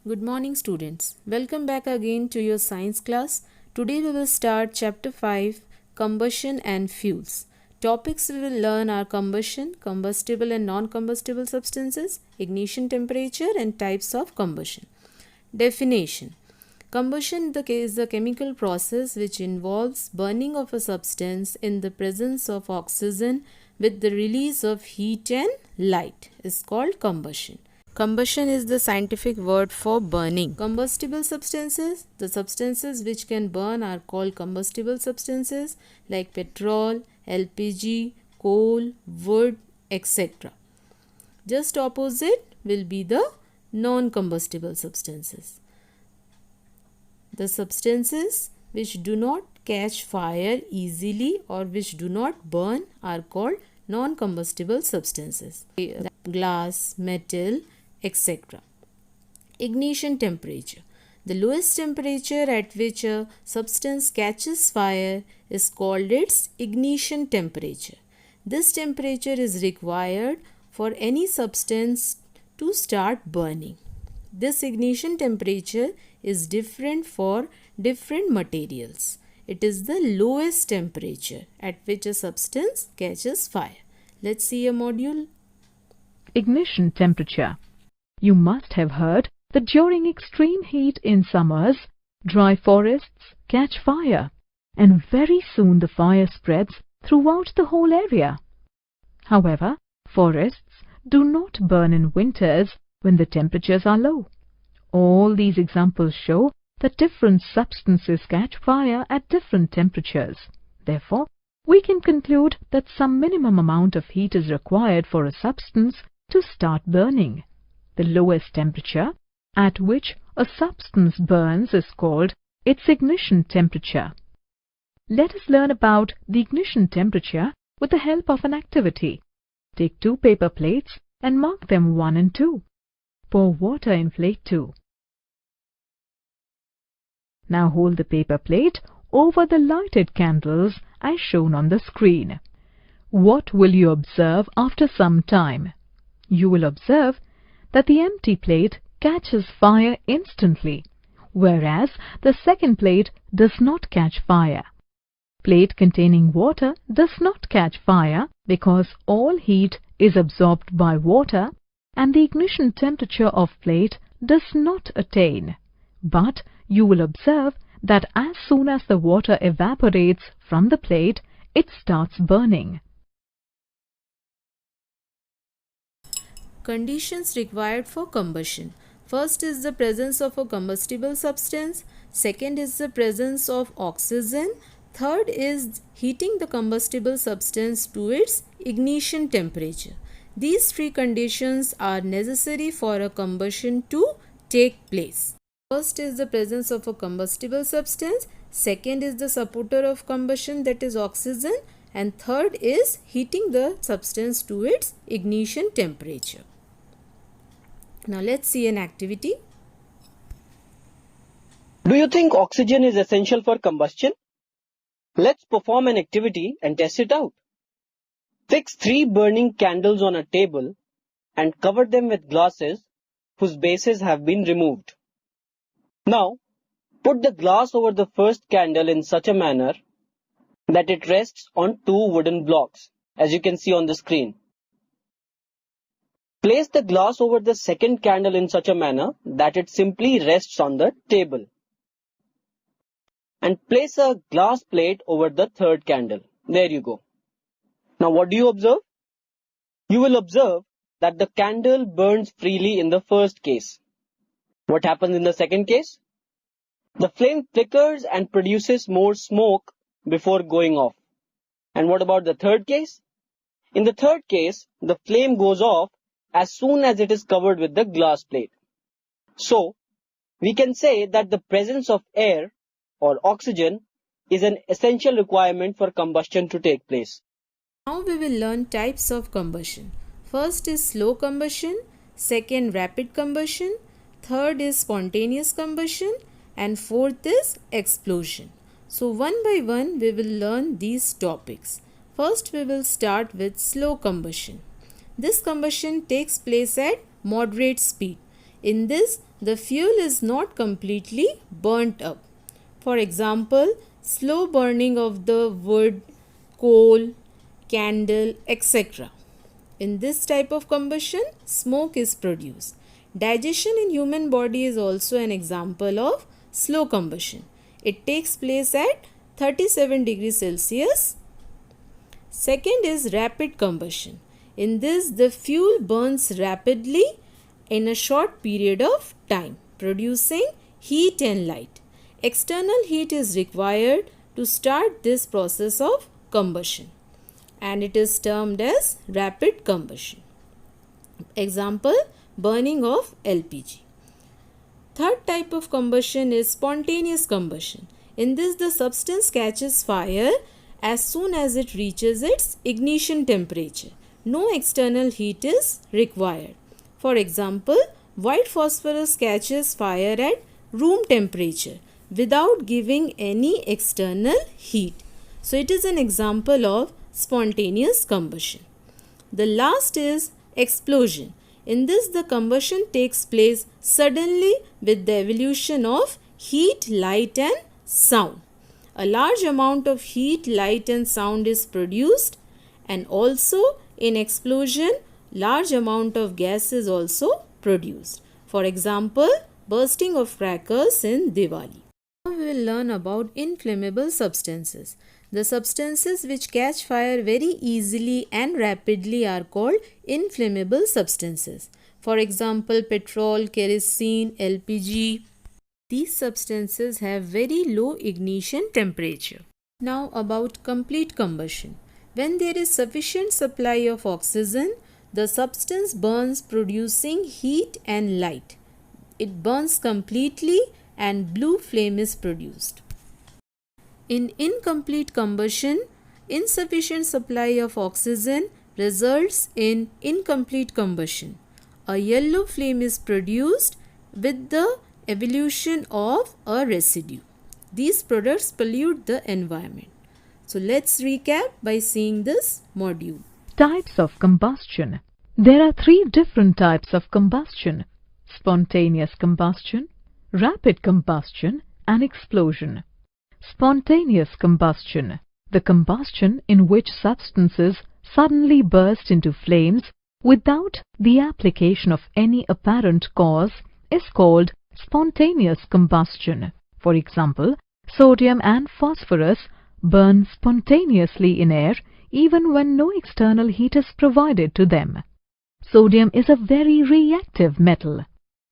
Good morning, students. Welcome back again to your science class. Today we will start chapter 5, Combustion and Fuels. Topics we will learn are combustion, combustible and non-combustible substances, ignition temperature and types of combustion. Definition. Combustion is the chemical process which involves burning of a substance in the presence of oxygen with the release of heat and light is called combustion. Combustion is the scientific word for burning. Combustible substances, the substances which can burn are called combustible substances like petrol, LPG, coal, wood, etc. Just opposite will be the non-combustible substances. The substances which do not catch fire easily or which do not burn are called non-combustible substances. Glass, metal, etc. Ignition temperature. The lowest temperature at which a substance catches fire is called its ignition temperature. This temperature is required for any substance to start burning. This ignition temperature is different for different materials. It is the lowest temperature at which a substance catches fire. Let's see a module. Ignition temperature. You must have heard that during extreme heat in summers, dry forests catch fire, and very soon the fire spreads throughout the whole area. However, forests do not burn in winters when the temperatures are low. All these examples show that different substances catch fire at different temperatures. Therefore, we can conclude that some minimum amount of heat is required for a substance to start burning. The lowest temperature at which a substance burns is called its ignition temperature. Let us learn about the ignition temperature with the help of an activity. Take two paper plates and mark them 1 and 2. Pour water in plate 2. Now hold the paper plate over the lighted candles as shown on the screen. What will you observe after some time? You will observe that the empty plate catches fire instantly, whereas the second plate does not catch fire. Plate containing water does not catch fire because all heat is absorbed by water and the ignition temperature of plate does not attain. But you will observe that as soon as the water evaporates from the plate, it starts burning. Conditions required for combustion. First is the presence of a combustible substance. Second is the presence of oxygen. Third is heating the combustible substance to its ignition temperature. These three conditions are necessary for a combustion to take place. First is the presence of a combustible substance. Second is the supporter of combustion, that is oxygen. And third is heating the substance to its ignition temperature. Now let's see an activity. Do you think oxygen is essential for combustion? Let's perform an activity and test it out. Fix 3 burning candles on a table and cover them with glasses whose bases have been removed. Now, put the glass over the first candle in such a manner that it rests on 2 wooden blocks, as you can see on the screen. Place the glass over the second candle in such a manner that it simply rests on the table. And place a glass plate over the third candle. There you go. Now what do you observe? You will observe that the candle burns freely in the first case. What happens in the second case? The flame flickers and produces more smoke before going off. And what about the third case? In the third case, the flame goes off as soon as it is covered with the glass plate. So, we can say that the presence of air or oxygen is an essential requirement for combustion to take place. Now we will learn types of combustion. First is slow combustion, second rapid combustion, third is spontaneous combustion, and fourth is explosion. So one by one we will learn these topics. First we will start with slow combustion. This combustion takes place at moderate speed. In this, the fuel is not completely burnt up. For example, slow burning of the wood, coal, candle, etc. In this type of combustion, smoke is produced. Digestion in human body is also an example of slow combustion. It takes place at 37 degrees Celsius. Second is rapid combustion. In this, the fuel burns rapidly in a short period of time, producing heat and light. External heat is required to start this process of combustion, and it is termed as rapid combustion. Example, burning of LPG. Third type of combustion is spontaneous combustion. In this, the substance catches fire as soon as it reaches its ignition temperature. No external heat is required. For example, white phosphorus catches fire at room temperature without giving any external heat. So it is an example of spontaneous combustion. The last is explosion. In this, the combustion takes place suddenly with the evolution of heat, light and sound. A large amount of heat, light and sound is produced, and also in explosion, large amount of gas is also produced. For example, bursting of crackers in Diwali. Now we will learn about inflammable substances. The substances which catch fire very easily and rapidly are called inflammable substances. For example, petrol, kerosene, LPG. These substances have very low ignition temperature. Now about complete combustion. When there is sufficient supply of oxygen, the substance burns producing heat and light. It burns completely and blue flame is produced. In incomplete combustion, insufficient supply of oxygen results in incomplete combustion. A yellow flame is produced with the evolution of a residue. These products pollute the environment. So let's recap by seeing this module. Types of combustion. There are 3 different types of combustion: spontaneous combustion, rapid combustion and explosion. Spontaneous combustion, the combustion in which substances suddenly burst into flames without the application of any apparent cause, is called spontaneous combustion. For example, sodium and phosphorus burn spontaneously in air even when no external heat is provided to them. Sodium is a very reactive metal.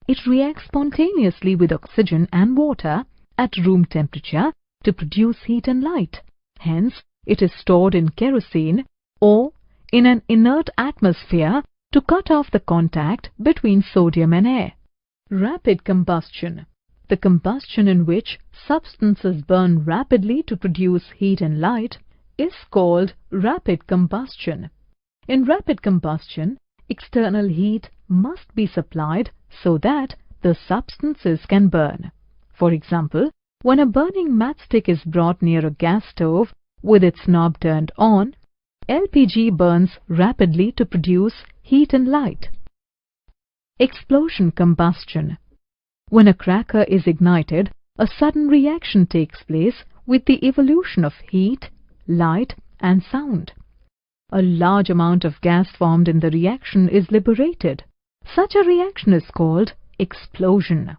It reacts spontaneously with oxygen and water at room temperature to produce heat and light. Hence, it is stored in kerosene or in an inert atmosphere to cut off the contact between sodium and air. Rapid combustion, the combustion in which substances burn rapidly to produce heat and light, is called rapid combustion. In rapid combustion, external heat must be supplied so that the substances can burn. For example, when a burning matchstick is brought near a gas stove with its knob turned on, LPG burns rapidly to produce heat and light. Explosion combustion. When a cracker is ignited, a sudden reaction takes place with the evolution of heat, light and sound. A large amount of gas formed in the reaction is liberated. Such a reaction is called explosion.